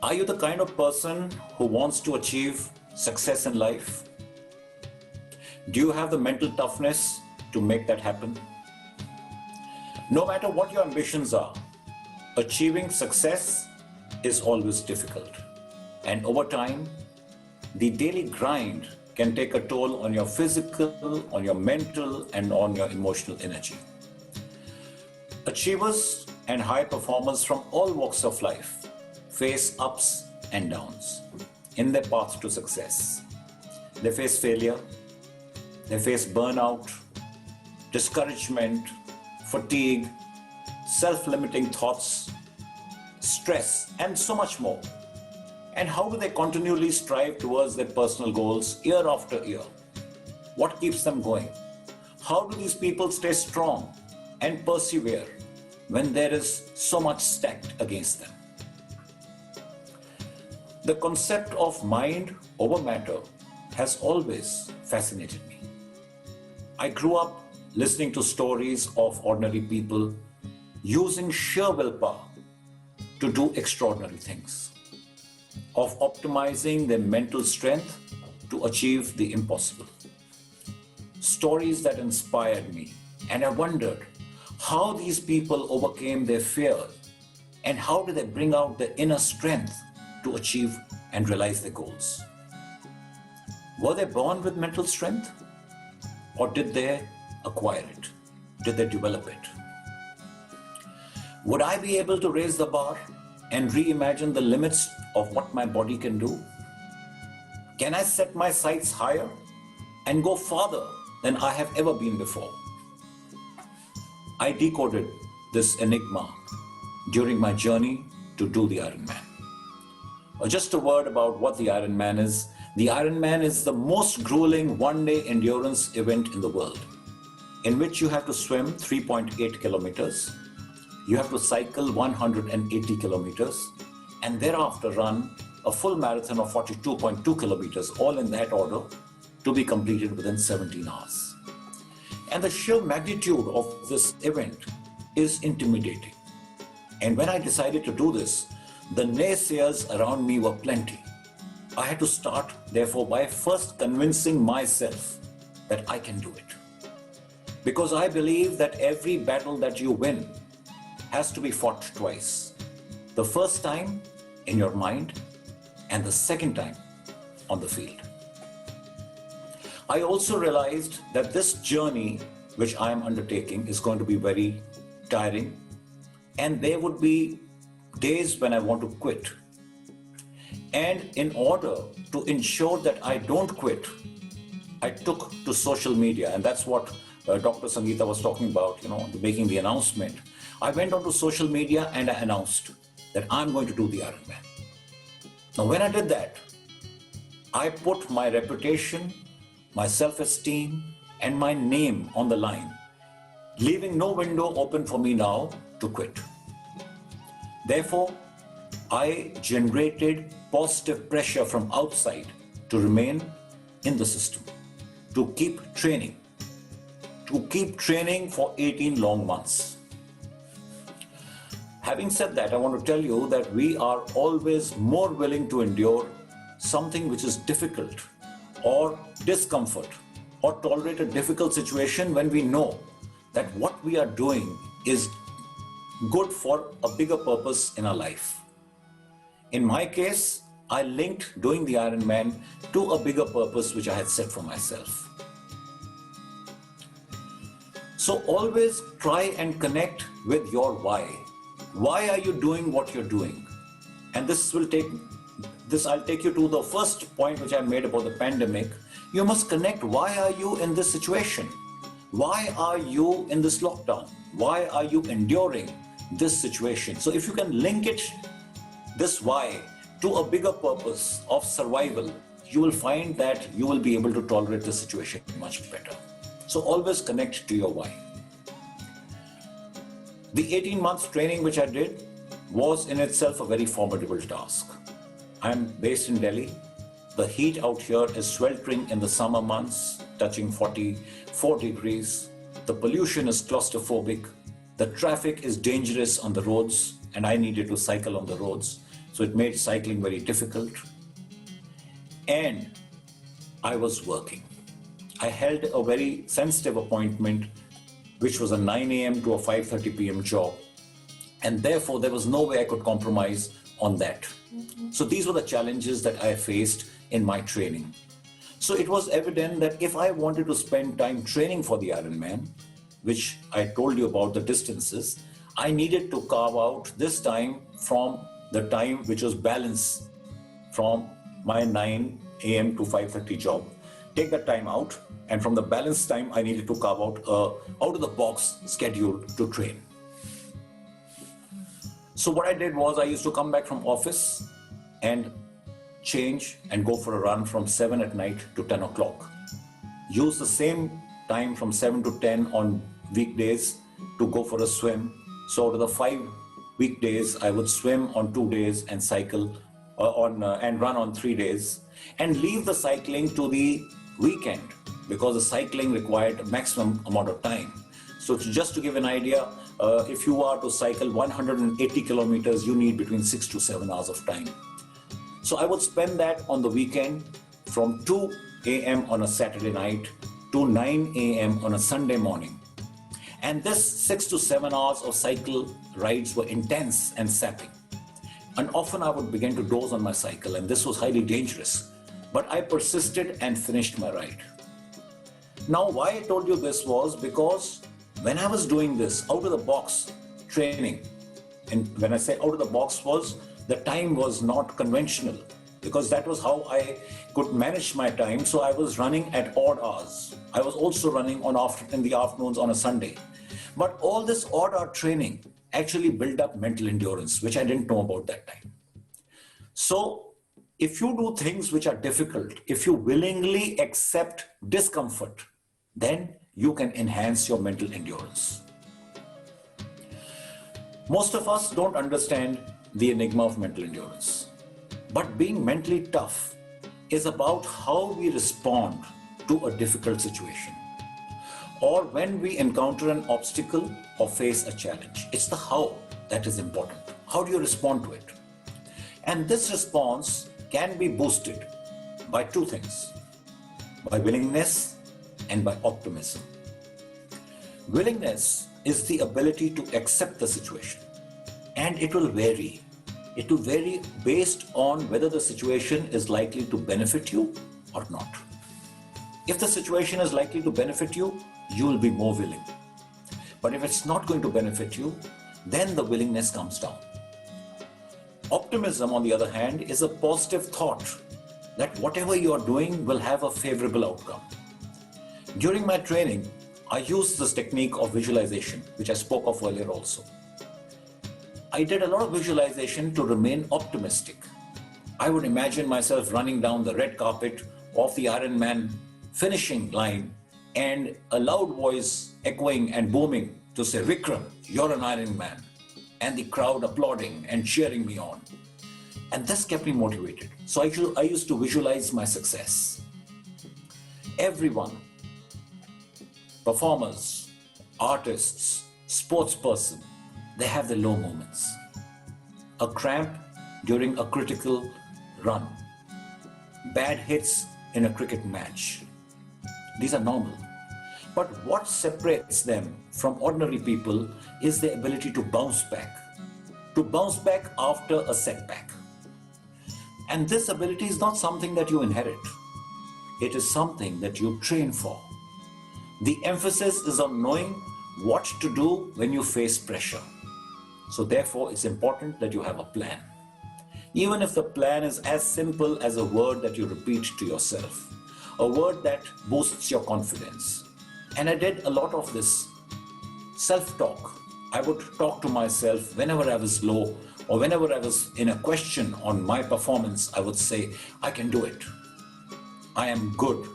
Are you the kind of person who wants to achieve success in life? Do you have the mental toughness to make that happen? No matter what your ambitions are, achieving success is always difficult. And over time, the daily grind can take a toll on your physical, on your mental, and on your emotional energy. Achievers and high performers from all walks of life face ups and downs in their path to success. They face failure, they face burnout, discouragement, fatigue, self-limiting thoughts, stress, and so much more. And how do they continually strive towards their personal goals year after year? What keeps them going? How do these people stay strong and persevere when there is so much stacked against them? The concept of mind over matter has always fascinated me. I grew up listening to stories of ordinary people using sheer willpower to do extraordinary things, of optimizing their mental strength to achieve the impossible. Stories that inspired me, and I wondered how these people overcame their fear and how did they bring out the inner strength to achieve and realize their goals. Were they born with mental strength, or did they acquire it? Did they develop it? Would I be able to raise the bar and reimagine the limits of what my body can do? Can I set my sights higher and go farther than I have ever been before? I decoded this enigma during my journey to do the Ironman. Just a word about what the Ironman is. The Ironman is the most grueling one-day endurance event in the world, in which you have to swim 3.8 kilometers, you have to cycle 180 kilometers, and thereafter run a full marathon of 42.2 kilometers, all in that order, to be completed within 17 hours. And the sheer magnitude of this event is intimidating. And when I decided to do this, the naysayers around me were plenty. I had to start, therefore, by first convincing myself that I can do it. Because I believe that every battle that you win has to be fought twice. The first time in your mind, and the second time on the field. I also realized that this journey which I am undertaking is going to be very tiring, and there would be days when I want to quit. And in order to ensure that I don't quit, I took to social media, and that's what Dr. Sangeeta was talking about, making the announcement. I went onto social media and I announced that I'm going to do the Ironman. Now, when I did that, I put my reputation, my self-esteem, and my name on the line, leaving no window open for me now to quit. Therefore, I generated positive pressure from outside to remain in the system, to keep training for 18 long months. Having said that, I want to tell you that we are always more willing to endure something which is difficult or discomfort or tolerate a difficult situation when we know that what we are doing is good for a bigger purpose in our life. In my case, I linked doing the Ironman to a bigger purpose which I had set for myself. So always try and connect with your why. Why are you doing what you're doing? And I'll take you to the first point which I made about the pandemic. You must connect. Why are you in this situation? Why are you in this lockdown? Why are you enduring this situation? So if you can link this why to a bigger purpose of survival, you will find that you will be able to tolerate the situation much better. So always connect to your why. The 18 months training which I did was in itself a very formidable task. I'm based in Delhi. The heat out here is sweltering in the summer months, touching 44 degrees. The pollution is claustrophobic. The traffic is dangerous on the roads, and I needed to cycle on the roads. So it made cycling very difficult. And I was working. I held a very sensitive appointment, which was a 9 a.m. to a 5:30 p.m. job. And therefore, there was no way I could compromise on that. So these were the challenges that I faced in my training. So it was evident that if I wanted to spend time training for the Ironman, which I told you about the distances, I needed to carve out this time from the time which was balanced from my 9 a.m. to 5:30 job. Take that time out, and from the balance time, I needed to carve out a out-of-the-box schedule to train. So what I did was I used to come back from office and change and go for a run from 7 at night to 10 o'clock. Use the same time from 7 to 10 on weekdays to go for a swim. So out of the 5 weekdays, I would swim on 2 days and cycle and run on 3 days, and leave the cycling to the weekend because the cycling required a maximum amount of time. So just to give an idea, if you are to cycle 180 kilometers, you need between 6 to 7 hours of time. So I would spend that on the weekend from 2 a.m. on a Saturday night to 9 a.m. on a Sunday morning. And this 6 to 7 hours of cycle rides were intense and sapping. And often I would begin to doze on my cycle, and this was highly dangerous. But I persisted and finished my ride. Now, why I told you this was because when I was doing this out-of-the-box training, and when I say out-of-the-box was, the time was not conventional, because that was how I could manage my time. So I was running at odd hours. I was also running in the afternoons on a Sunday. But all this odd hour training actually built up mental endurance, which I didn't know about that time. So if you do things which are difficult, if you willingly accept discomfort, then you can enhance your mental endurance. Most of us don't understand the enigma of mental endurance. But being mentally tough is about how we respond to a difficult situation, or when we encounter an obstacle or face a challenge. It's the how that is important. How do you respond to it? And this response can be boosted by two things: by willingness and by optimism. Willingness is the ability to accept the situation, and it will vary. It will vary based on whether the situation is likely to benefit you or not. If the situation is likely to benefit you, you will be more willing. But if it's not going to benefit you, then the willingness comes down. Optimism, on the other hand, is a positive thought that whatever you are doing will have a favorable outcome. During my training, I used this technique of visualization, which I spoke of earlier also. I did a lot of visualization to remain optimistic. I would imagine myself running down the red carpet of the Ironman finishing line and a loud voice echoing and booming to say, "Vikram, you're an Ironman," and the crowd applauding and cheering me on. And this kept me motivated. So I used to visualize my success. Everyone, performers, artists, sportsperson, they have their low moments. A cramp during a critical run, bad hits in a cricket match. These are normal. But what separates them from ordinary people is the ability to bounce back after a setback. And this ability is not something that you inherit. It is something that you train for. The emphasis is on knowing what to do when you face pressure. So therefore, it's important that you have a plan. Even if the plan is as simple as a word that you repeat to yourself, a word that boosts your confidence. And I did a lot of this self-talk. I would talk to myself whenever I was low, or whenever I was in a question on my performance. I would say, "I can do it. I am good.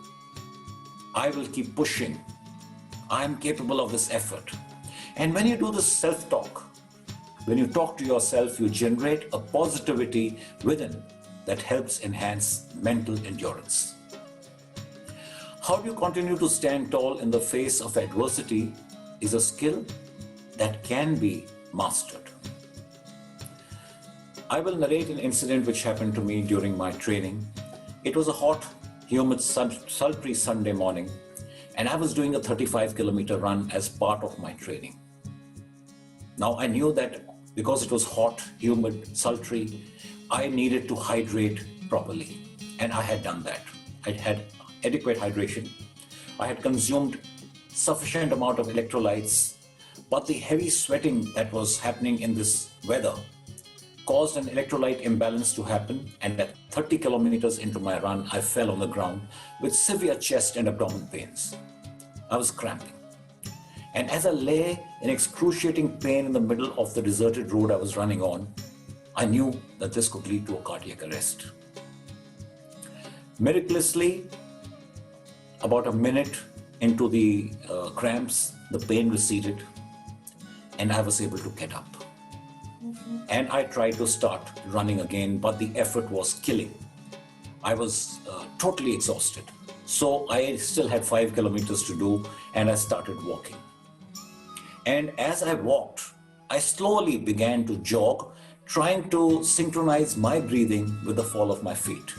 I will keep pushing. I am capable of this effort." And when you do this self-talk, when you talk to yourself, you generate a positivity within that helps enhance mental endurance. How do you continue to stand tall in the face of adversity is a skill that can be mastered. I will narrate an incident which happened to me during my training. It was a hot, humid, sultry Sunday morning, and I was doing a 35-kilometer run as part of my training. Now, I knew that because it was hot, humid, sultry, I needed to hydrate properly, and I had done that. I had adequate hydration. I had consumed sufficient amount of electrolytes, but the heavy sweating that was happening in this weather caused an electrolyte imbalance to happen, and at 30 kilometers into my run, I fell on the ground with severe chest and abdomen pains. I was cramping. And as I lay in excruciating pain in the middle of the deserted road I was running on, I knew that this could lead to a cardiac arrest. Miraculously, about a minute into the cramps, the pain receded, and I was able to get up. And I tried to start running again, but the effort was killing. I was totally exhausted. So I still had 5 kilometers to do, and I started walking. And as I walked, I slowly began to jog, trying to synchronize my breathing with the fall of my feet.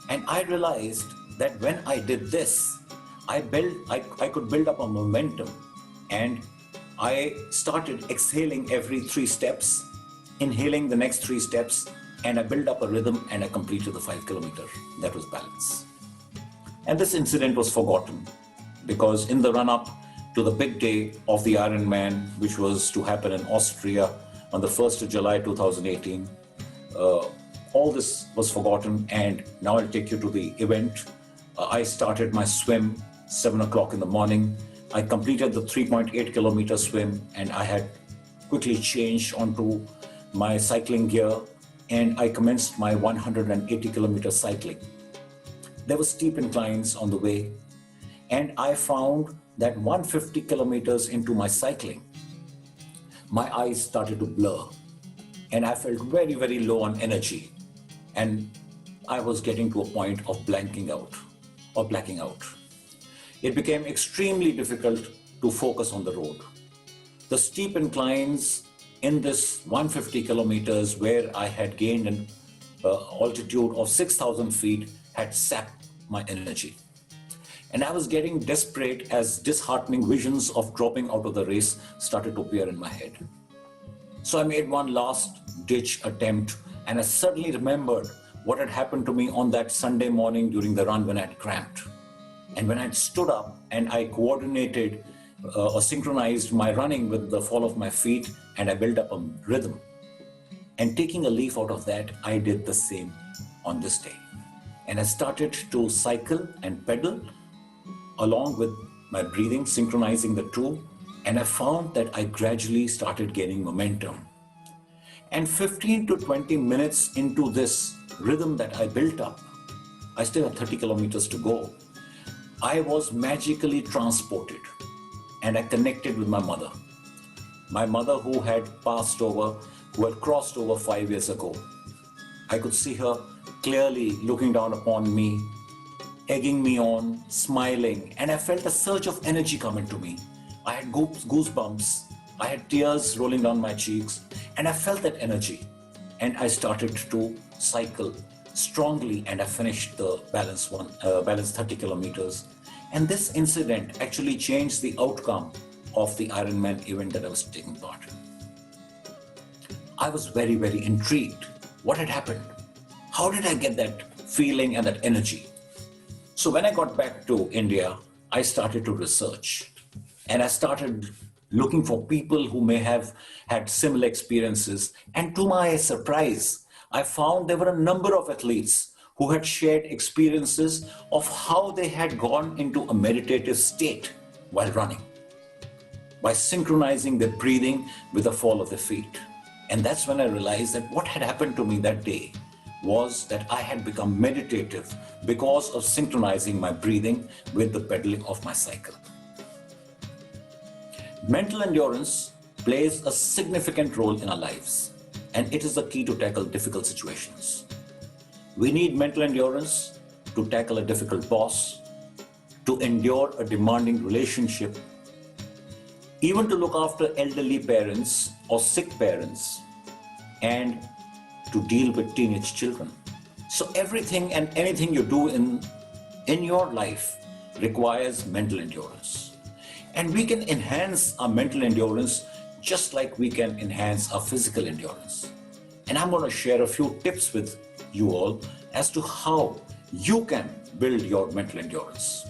And I realized that when I did this, I could build up a momentum, and I started exhaling every 3 steps, inhaling the next 3 steps, and I built up a rhythm, and I completed the 5 kilometer. That was balance. And this incident was forgotten because in the run-up to the big day of the Ironman, which was to happen in Austria on the 1st of July 2018, all this was forgotten, and now I'll take you to the event. I started my swim 7 o'clock in the morning. I completed the 3.8 kilometer swim, and I had quickly changed onto my cycling gear, and I commenced my 180 kilometer cycling. There were steep inclines on the way, and I found that 150 kilometers into my cycling, my eyes started to blur, and I felt very, very low on energy, and I was getting to a point of blacking out. It became extremely difficult to focus on the road. The steep inclines in this 150 kilometers, where I had gained an altitude of 6,000 feet, had sapped my energy. And I was getting desperate as disheartening visions of dropping out of the race started to appear in my head. So I made one last ditch attempt, and I suddenly remembered what had happened to me on that Sunday morning during the run when I had cramped. And when I stood up and I coordinated or synchronized my running with the fall of my feet, and I built up a rhythm. And taking a leaf out of that, I did the same on this day. And I started to cycle and pedal along with my breathing, synchronizing the two. And I found that I gradually started gaining momentum. And 15 to 20 minutes into this rhythm that I built up, I still had 30 kilometers to go. I was magically transported, and I connected with my mother. My mother, who had passed over, who had crossed over 5 years ago. I could see her clearly looking down upon me, egging me on, smiling, and I felt a surge of energy come into me. I had goosebumps, I had tears rolling down my cheeks, and I felt that energy. And I started to cycle strongly, and I finished the balance 30 kilometers. And this incident actually changed the outcome of the Ironman event that I was taking part in. I was very, very intrigued. What had happened? How did I get that feeling and that energy? So when I got back to India, I started to research, and I started looking for people who may have had similar experiences. And to my surprise, I found there were a number of athletes who had shared experiences of how they had gone into a meditative state while running, by synchronizing their breathing with the fall of their feet. And that's when I realized that what had happened to me that day was that I had become meditative because of synchronizing my breathing with the pedaling of my cycle. Mental endurance plays a significant role in our lives, and it is the key to tackle difficult situations. We need mental endurance to tackle a difficult boss, to endure a demanding relationship, even to look after elderly parents or sick parents, and to deal with teenage children. So everything and anything you do in your life requires mental endurance. And we can enhance our mental endurance just like we can enhance our physical endurance. And I'm going to share a few tips with you all as to how you can build your mental endurance.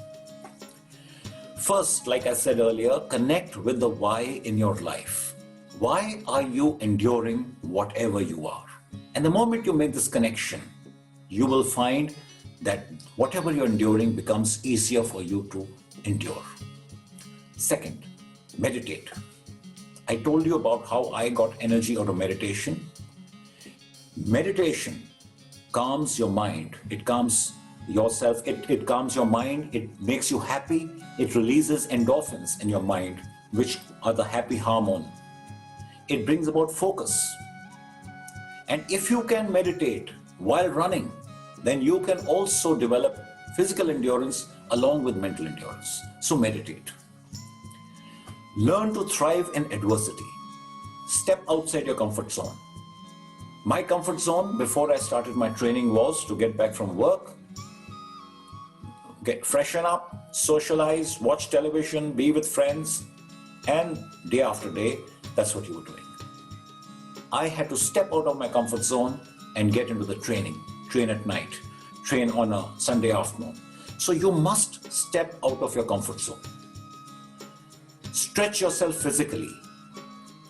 First, like I said earlier, connect with the why in your life. Why are you enduring whatever you are? And the moment you make this connection, you will find that whatever you're enduring becomes easier for you to endure. Second, meditate. I told you about how I got energy out of meditation. Meditation calms your mind. It calms yourself. It calms your mind. It makes you happy. It releases endorphins in your mind, which are the happy hormone. It brings about focus. And if you can meditate while running, then you can also develop physical endurance along with mental endurance. So meditate. Learn to thrive in adversity. Step outside your comfort zone. My comfort zone before I started my training was to get back from work, freshen up, socialize, watch television, be with friends, and day after day, that's what you were doing. I had to step out of my comfort zone and get into the training. Train at night, train on a Sunday afternoon. So you must step out of your comfort zone. Stretch yourself physically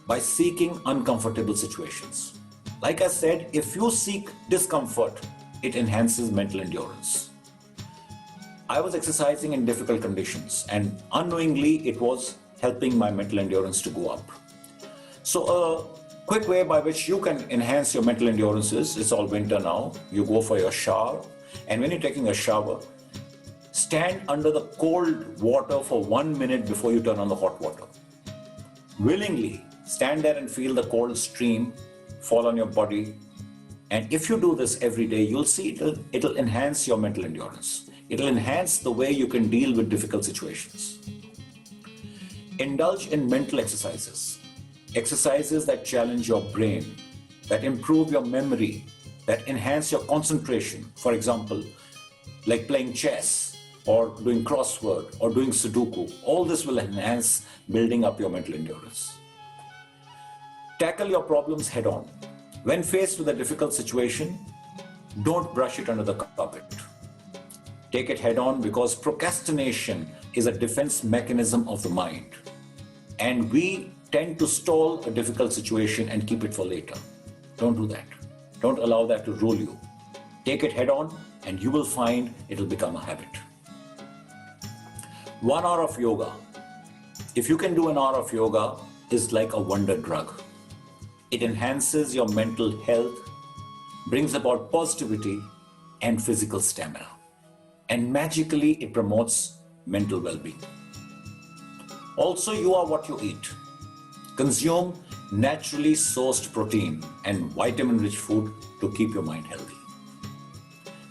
by seeking uncomfortable situations. Like I said, if you seek discomfort, it enhances mental endurance. I was exercising in difficult conditions and unknowingly it was helping my mental endurance to go up. So a quick way by which you can enhance your mental endurance is, it's all winter now, you go for your shower, and when you're taking a shower, stand under the cold water for 1 minute before you turn on the hot water. Willingly stand there and feel the cold stream fall on your body. And if you do this every day, you'll see it'll enhance your mental endurance. It'll enhance the way you can deal with difficult situations. Indulge in mental exercises. Exercises that challenge your brain, that improve your memory, that enhance your concentration. For example, like playing chess or doing crossword or doing Sudoku. All this will enhance building up your mental endurance. Tackle your problems head on. When faced with a difficult situation, don't brush it under the carpet. Take it head on because procrastination is a defense mechanism of the mind. And we tend to stall a difficult situation and keep it for later. Don't do that. Don't allow that to rule you. Take it head on and you will find it'll become a habit. 1 hour of yoga. If you can do an hour of yoga, is like a wonder drug. It enhances your mental health, brings about positivity and physical stamina. And magically, it promotes mental well-being. Also, you are what you eat. Consume naturally sourced protein and vitamin-rich food to keep your mind healthy.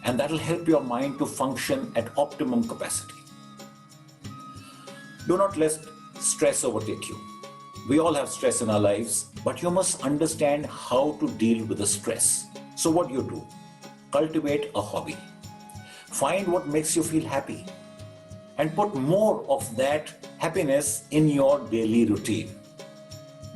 And that'll help your mind to function at optimum capacity. Do not let stress overtake you. We all have stress in our lives, but you must understand how to deal with the stress. So what do? Cultivate a hobby. Find what makes you feel happy and put more of that happiness in your daily routine.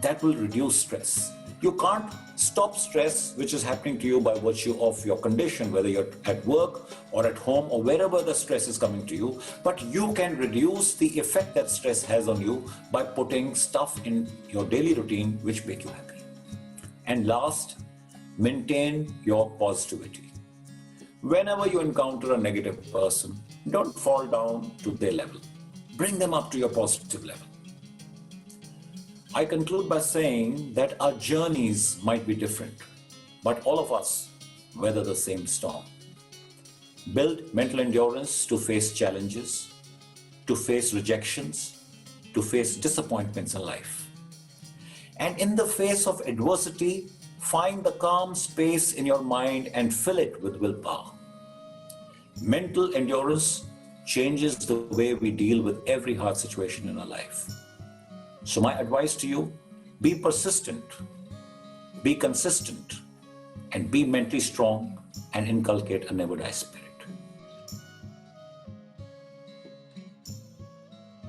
That will reduce stress. You can't stop stress which is happening to you by virtue of your condition, whether you're at work or at home or wherever the stress is coming to you, but you can reduce the effect that stress has on you by putting stuff in your daily routine which make you happy. And last, maintain your positivity. Whenever you encounter a negative person, don't fall down to their level. Bring them up to your positive level. I conclude by saying that our journeys might be different, but all of us weather the same storm. Build mental endurance to face challenges, to face rejections, to face disappointments in life. And in the face of adversity, find the calm space in your mind and fill it with willpower. Mental endurance changes the way we deal with every hard situation in our life. So my advice to you, be persistent, be consistent, and be mentally strong and inculcate a never die spirit.